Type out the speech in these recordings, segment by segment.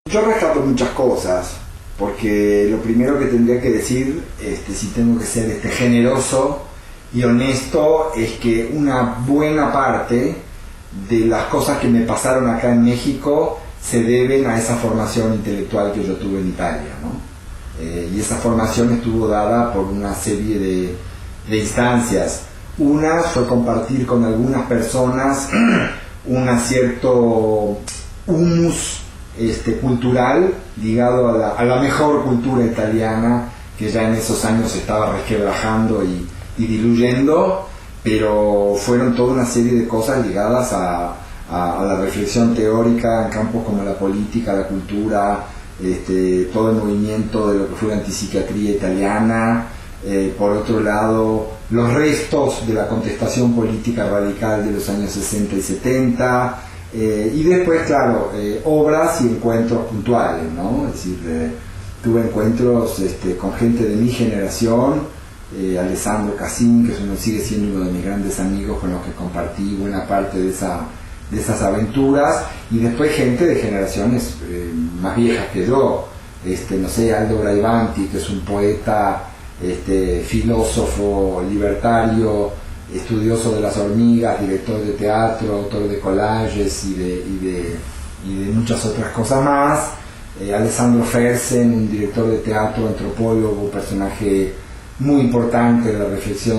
Yo rescato muchas cosas, porque lo primero que tendría que decir, si tengo que ser generoso y honesto, es que una buena parte de las cosas que me pasaron acá en México se deben a esa formación intelectual que yo tuve en Italia, ¿no? Y esa formación estuvo dada por una serie de instancias. Una fue compartir con algunas personas un cierto humus cultural ligado a la mejor cultura italiana, que ya en esos años se estaba resquebrajando y diluyendo, pero fueron toda una serie de cosas ligadas a la reflexión teórica en campos como la política, la cultura, todo el movimiento de lo que fue la antipsiquiatría italiana. Por otro lado, los restos de la contestación política radical de los años 60 y 70, y después, claro, obras y encuentros puntuales, ¿no? Es decir, tuve encuentros con gente de mi generación, Alessandro Cassin, que sigue siendo uno de mis grandes amigos con los que compartí buena parte de esas aventuras, y después gente de generaciones más viejas que yo, no sé, Aldo Braivanti, que es un poeta, filósofo libertario, estudioso de las hormigas, director de teatro, autor de collages y de muchas otras cosas más. Alessandro Fersen, director de teatro, antropólogo, personaje muy importante de la reflexión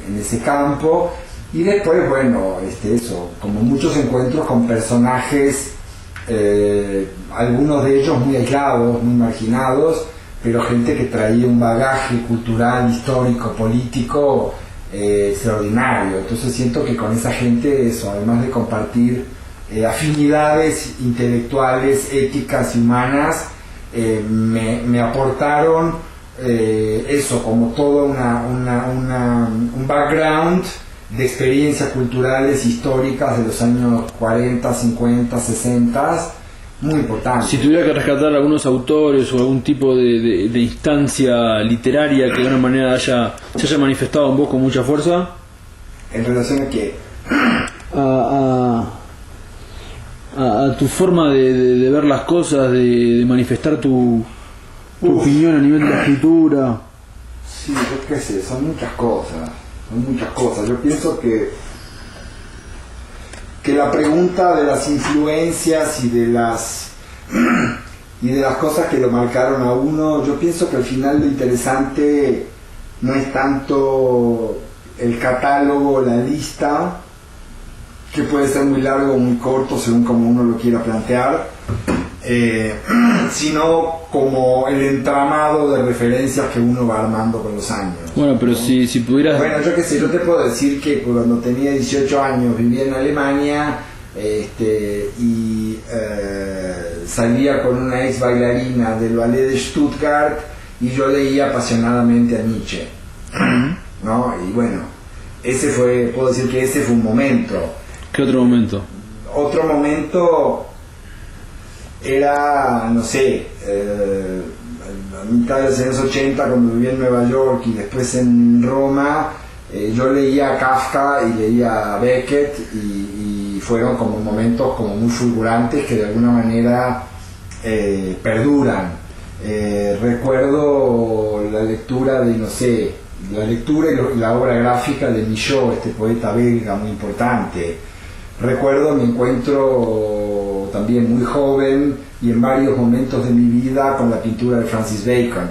en ese campo. Y después, bueno, eso, como muchos encuentros con personajes, algunos de ellos muy aislados, muy marginados, pero gente que traía un bagaje cultural, histórico, político extraordinario. Entonces siento que con esa gente, eso, además de compartir afinidades intelectuales, éticas y humanas, me aportaron eso, como todo un background de experiencias culturales históricas de los años 40, 50, 60, muy importante. Si tuviera que rescatar algunos autores o algún tipo de instancia literaria que de alguna manera se haya manifestado en vos con mucha fuerza, ¿en relación a qué? A tu forma de ver las cosas, de manifestar tu opinión a nivel de la escritura. Sí, yo qué sé, son muchas cosas. Yo pienso que la pregunta de las influencias y de las cosas que lo marcaron a uno, yo pienso que al final lo interesante no es tanto el catálogo, la lista, que puede ser muy largo o muy corto según como uno lo quiera plantear, sino como el entramado de referencias que uno va armando con los años. Bueno, pero ¿no? si pudieras... Bueno, yo qué sé, yo te puedo decir que cuando tenía 18 años vivía en Alemania, y salía con una ex bailarina del ballet de Stuttgart, y yo leía apasionadamente a Nietzsche, ¿no? Y bueno, puedo decir que ese fue un momento. ¿Qué otro momento? Otro momento era, no sé, a mitad de los años 80, cuando vivía en Nueva York y después en Roma, yo leía a Kafka y leía a Beckett, y fueron como momentos como muy fulgurantes que de alguna manera perduran. Recuerdo la lectura y la obra gráfica de Michaud, este poeta belga muy importante. Recuerdo mi encuentro también muy joven y en varios momentos de mi vida con la pintura de Francis Bacon,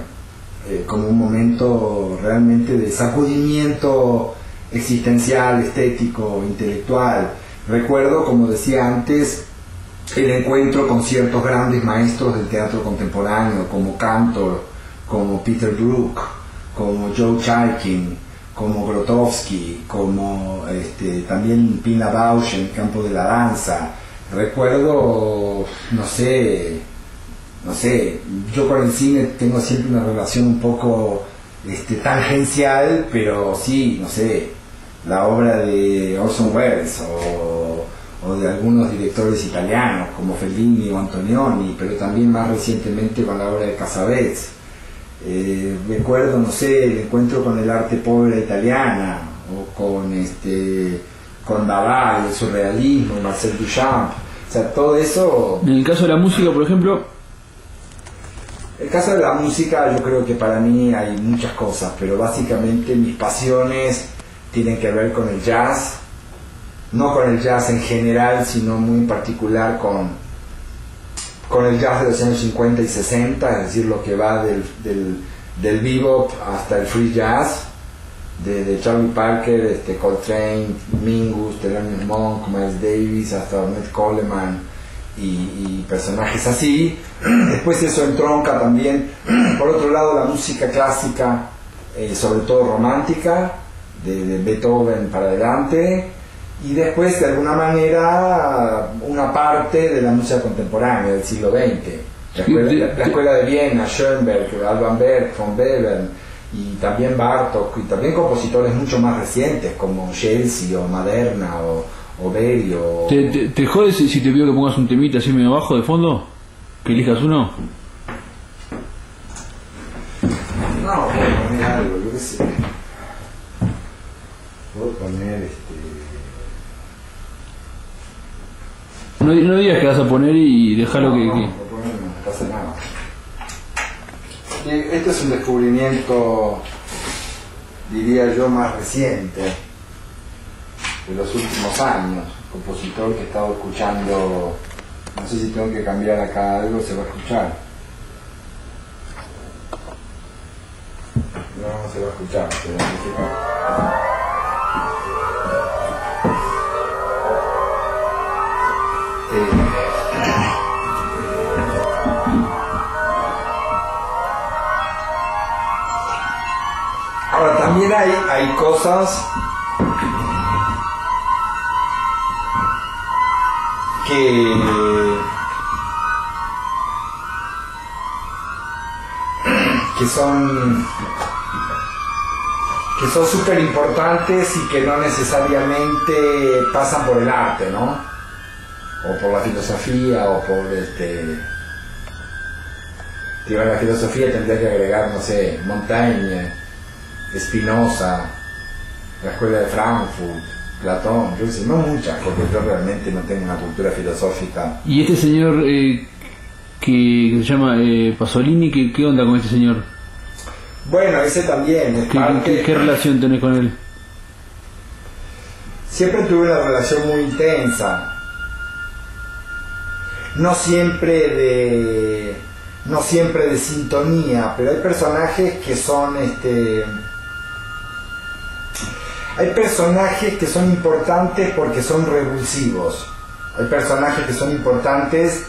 como un momento realmente de sacudimiento existencial, estético, intelectual. Recuerdo, como decía antes, el encuentro con ciertos grandes maestros del teatro contemporáneo, como Cantor, como Peter Brook, como Joe Chaikin, como Grotowski, como también Pina Bausch en el campo de la danza. Recuerdo, no sé, yo con el cine tengo siempre una relación un poco tangencial, pero sí, no sé, la obra de Orson Welles o de algunos directores italianos como Fellini o Antonioni, pero también más recientemente con la obra de Cassavetes. Recuerdo, no sé, el encuentro con el arte povera italiana, o con Dada, el surrealismo, Marcel Duchamp. O sea, todo eso... En el caso de la música, por ejemplo, El caso de la música, yo creo que para mí hay muchas cosas, pero básicamente mis pasiones tienen que ver con el jazz, no con el jazz en general, sino muy en particular con el jazz de los años 50 y 60, es decir, lo que va del bebop hasta el free jazz, de Charlie Parker, Coltrane, Mingus, Thelonious Monk, Miles Davis, hasta Ornette Coleman y personajes así. Después eso entronca también, por otro lado, la música clásica, sobre todo romántica, de Beethoven para adelante, y después de alguna manera una parte de la música contemporánea del siglo XX, la escuela de Viena, Schoenberg, Alban Berg, von Webern, y también Bartók, y también compositores mucho más recientes como Chelsea o Maderna o Berio. ¿Te jodes si te pido que pongas un temita así medio abajo de fondo? ¿Que elijas uno? No, puedo poner algo, yo qué sé. Puedo poner No digas que vas a poner y dejalo que... No pasa nada. Este es un descubrimiento, diría yo, más reciente, de los últimos años. Compositor que he estado escuchando, no sé si tengo que cambiar acá algo, se va a escuchar. No se va a escuchar, pero no se va. Ahora también hay cosas que son súper importantes y que no necesariamente pasan por el arte, ¿no? O por la filosofía, o por digo, en la filosofía tendría que agregar, no sé, Montaigne, Spinoza, la escuela de Frankfurt, Platón, yo sé, no muchas, porque yo realmente no tengo una cultura filosófica. ¿Y este señor que se llama Pasolini, qué onda con este señor? Bueno, ese también es parte... ¿Qué relación tenés con él? Siempre tuve una relación muy intensa. No siempre de sintonía, pero hay personajes que son hay personajes que son importantes porque son revulsivos. Hay personajes que son importantes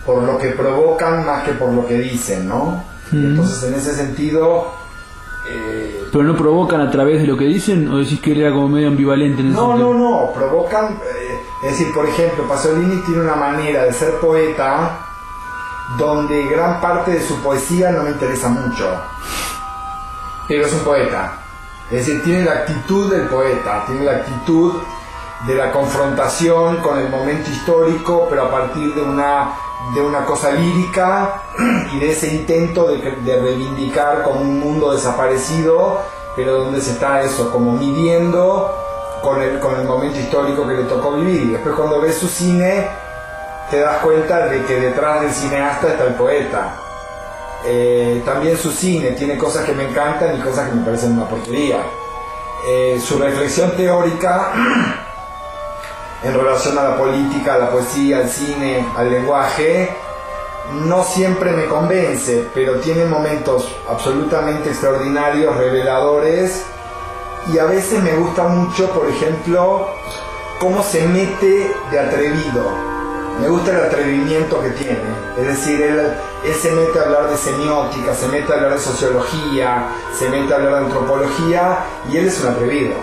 por lo que provocan más que por lo que dicen, ¿no? Entonces, en ese sentido... ¿Pero no provocan a través de lo que dicen? ¿O decís que él era como medio ambivalente en ese sentido? No, provocan... es decir, por ejemplo, Pasolini tiene una manera de ser poeta donde gran parte de su poesía no me interesa mucho, pero es un poeta. Es decir, tiene la actitud del poeta, tiene la actitud de la confrontación con el momento histórico, pero a partir de una cosa lírica y de ese intento de reivindicar como un mundo desaparecido, pero donde se está eso, como midiendo con el momento histórico que le tocó vivir. Y después, cuando ves su cine, te das cuenta de que detrás del cineasta está el poeta. También su cine tiene cosas que me encantan y cosas que me parecen una porquería. Su reflexión teórica en relación a la política, a la poesía, al cine, al lenguaje, no siempre me convence, pero tiene momentos absolutamente extraordinarios, reveladores, y a veces me gusta mucho, por ejemplo, cómo se mete de atrevido. Me gusta el atrevimiento que tiene, es decir, él se mete a hablar de semiótica, se mete a hablar de sociología, se mete a hablar de antropología, y él es un atrevido,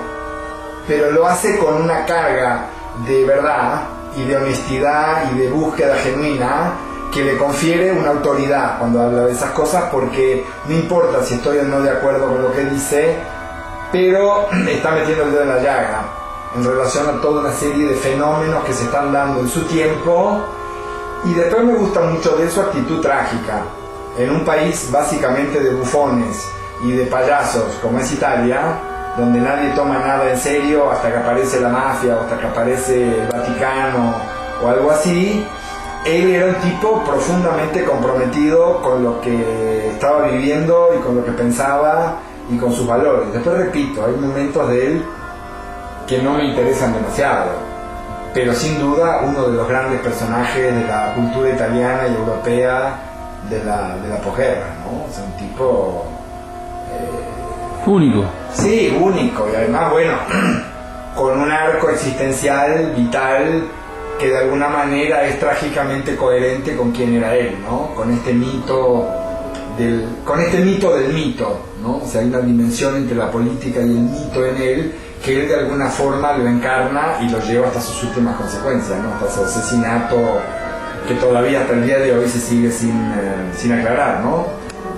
pero lo hace con una carga de verdad y de honestidad y de búsqueda genuina que le confiere una autoridad cuando habla de esas cosas, porque no importa si estoy o no de acuerdo con lo que dice, pero está metiendo el dedo en la llaga en relación a toda una serie de fenómenos que se están dando en su tiempo. Y después me gusta mucho de su actitud trágica en un país básicamente de bufones y de payasos como es Italia, donde nadie toma nada en serio hasta que aparece la mafia o hasta que aparece el Vaticano o algo así. él era un tipo profundamente comprometido con lo que estaba viviendo y con lo que pensaba y con sus valores. Después repito, hay momentos de él que no me interesan demasiado, pero sin duda uno de los grandes personajes de la cultura italiana y europea de la posguerra, ¿no? O sea, un tipo único. Sí, único, y además, bueno, con un arco existencial vital que de alguna manera es trágicamente coherente con quién era él, ¿no? Con este mito del mito, ¿no? O sea, hay una dimensión entre la política y el mito en él que él de alguna forma lo encarna y lo lleva hasta sus últimas consecuencias, ¿no? Hasta su asesinato, que todavía hasta el día de hoy se sigue sin aclarar, ¿no?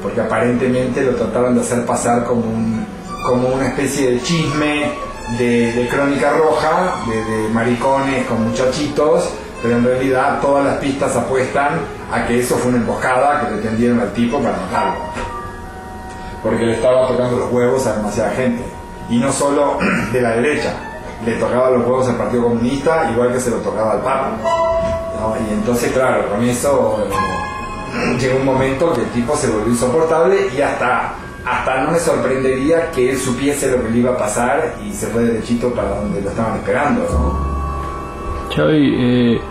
Porque aparentemente lo trataban de hacer pasar como una especie de chisme de crónica roja, de maricones con muchachitos, pero en realidad todas las pistas apuestan a que eso fue una emboscada que le tendieron al tipo para matarlo, porque le estaba tocando los huevos a demasiada gente, y no solo de la derecha, le tocaba los huevos al Partido Comunista igual que se lo tocaba al Papa, ¿no? Y entonces claro, con eso llegó un momento que el tipo se volvió insoportable, y hasta no me sorprendería que él supiese lo que le iba a pasar y se fue derechito para donde lo estaban esperando, ¿no? Xavi,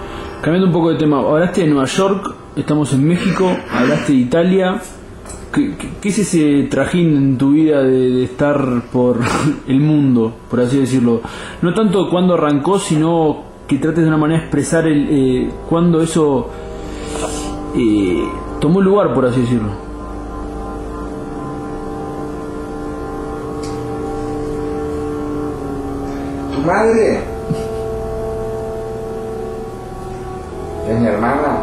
cambiando un poco de tema, hablaste de Nueva York, estamos en México, hablaste de Italia. ¿Qué es ese trajín en tu vida de estar por el mundo, por así decirlo? No tanto cuándo arrancó, sino que trates de una manera de expresar cuándo eso tomó lugar, por así decirlo. Tu madre, que es mi hermana,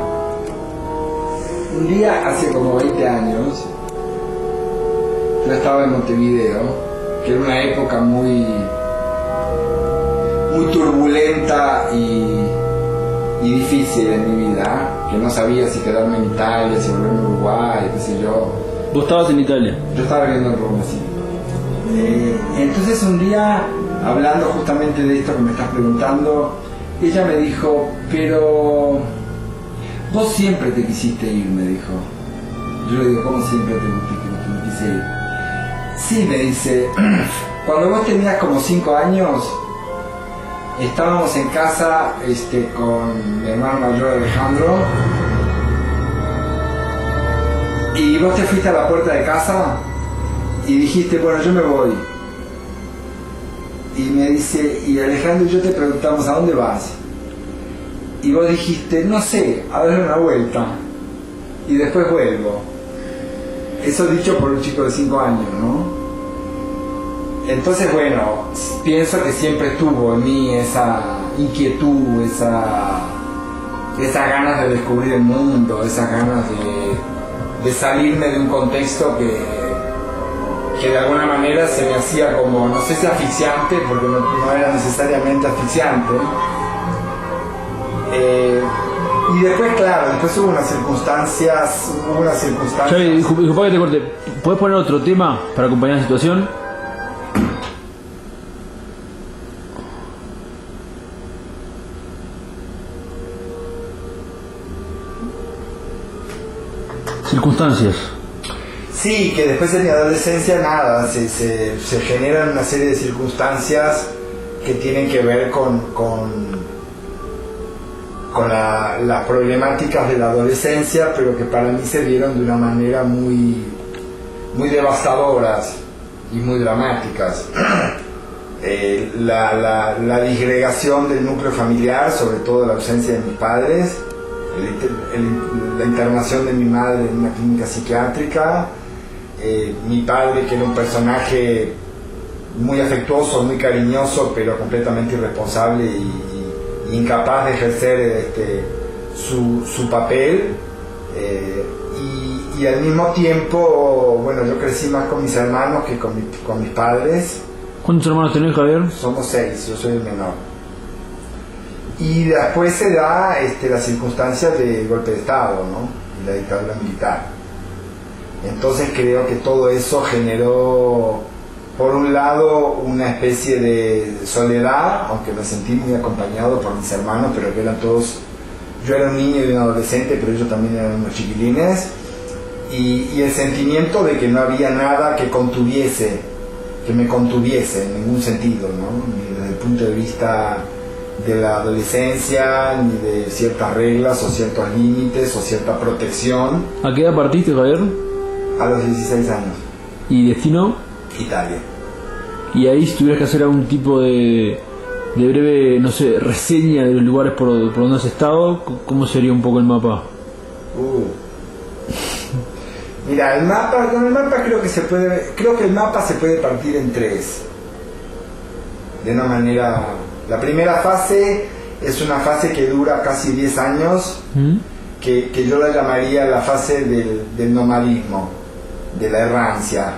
un día hace como 20 años, yo estaba en Montevideo, que era una época muy turbulenta y difícil en mi vida, que no sabía si quedarme en Italia, si volverme a Uruguay, qué sé yo. ¿Vos estabas en Italia? Yo estaba viviendo en Roma, sí. Entonces un día, hablando justamente de esto que me estás preguntando, ella me dijo, pero vos siempre te quisiste ir, me dijo. Yo le digo, ¿cómo siempre te quise ir? Sí, me dice, cuando vos tenías como 5 años, estábamos en casa con mi hermano mayor Alejandro, y vos te fuiste a la puerta de casa y dijiste, bueno, yo me voy. Y me dice, y Alejandro y yo te preguntamos, ¿a dónde vas? Y vos dijiste, no sé, a dar una vuelta y después vuelvo. Eso dicho por un chico de 5 años, ¿no? Entonces, bueno, pienso que siempre estuvo en mí esa inquietud, esas ganas de descubrir el mundo, esas ganas de salirme de un contexto que de alguna manera se me hacía como, no sé si asfixiante, porque no era necesariamente asfixiante. Y después, claro, después hubo unas circunstancias... Xavi, disculpa que te corte, ¿puedes poner otro tema para acompañar la situación? Circunstancias. Sí, que después en mi adolescencia nada, se generan una serie de circunstancias que tienen que ver con las problemáticas de la adolescencia, pero que para mí se dieron de una manera muy devastadoras y muy dramáticas. La disgregación del núcleo familiar, sobre todo la ausencia de mis padres, la internación de mi madre en una clínica psiquiátrica, mi padre, que era un personaje muy afectuoso, muy cariñoso, pero completamente irresponsable y incapaz de ejercer su papel, y al mismo tiempo, bueno, yo crecí más con mis hermanos que con mis padres. ¿Cuántos hermanos tenés, Javier? Somos 6, yo soy el menor. Y después se da la circunstancia del golpe de Estado, ¿no? Y la dictadura militar. Entonces creo que todo eso generó, por un lado, una especie de soledad, aunque me sentí muy acompañado por mis hermanos, pero que eran todos yo era un niño y un adolescente, pero ellos también eran unos chiquilines, y el sentimiento de que no había nada que me contuviese en ningún sentido, ¿no? Ni desde el punto de vista de la adolescencia, ni de ciertas reglas o ciertos límites o cierta protección. ¿A qué edad partiste, Javier? A los 16 años. ¿Y destino? Italia. Y ahí, si tuvieras que hacer algún tipo de breve, no sé, reseña de los lugares por donde has estado, ¿cómo sería un poco el mapa? Mira, con el mapa creo que el mapa se puede partir en tres. De una manera, la primera fase es una fase que dura casi 10 años, que yo la llamaría la fase del nomadismo, de la errancia,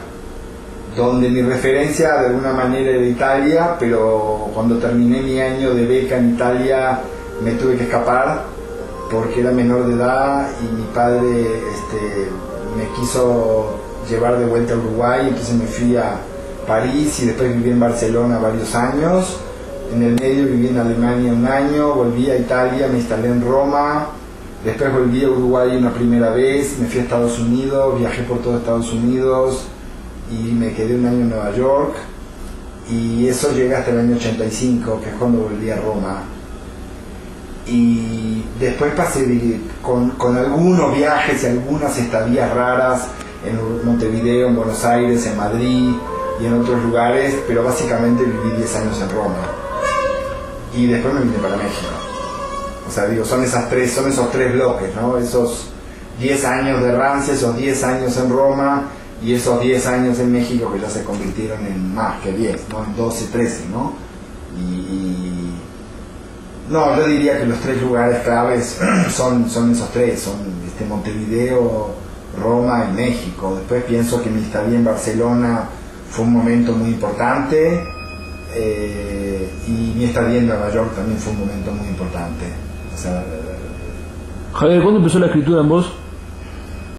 donde mi referencia de alguna manera era Italia, pero cuando terminé mi año de beca en Italia me tuve que escapar porque era menor de edad y mi padre me quiso llevar de vuelta a Uruguay, entonces me fui a París y después viví en Barcelona varios años. En el medio viví en Alemania un año, volví a Italia, me instalé en Roma, después volví a Uruguay una primera vez, me fui a Estados Unidos, viajé por todo Estados Unidos y me quedé un año en Nueva York, y eso llega hasta el año 85, que es cuando volví a Roma. Y después pasé con algunos viajes y algunas estadías raras en Montevideo, en Buenos Aires, en Madrid y en otros lugares, pero básicamente viví 10 años en Roma. Y después me vine para México. O sea, digo, son esos tres bloques, ¿no? Esos 10 años de errancia, esos 10 años en Roma y esos 10 años en México, que ya se convirtieron en más que 10, ¿no? En 12, 13, ¿no? No, yo diría que los tres lugares claves son esos tres, son Montevideo, Roma y México. Después pienso que mi estadía en Barcelona fue un momento muy importante, y mi estadía en Nueva York también fue un momento muy importante. O sea, Javier, ¿cuándo empezó la escritura en vos?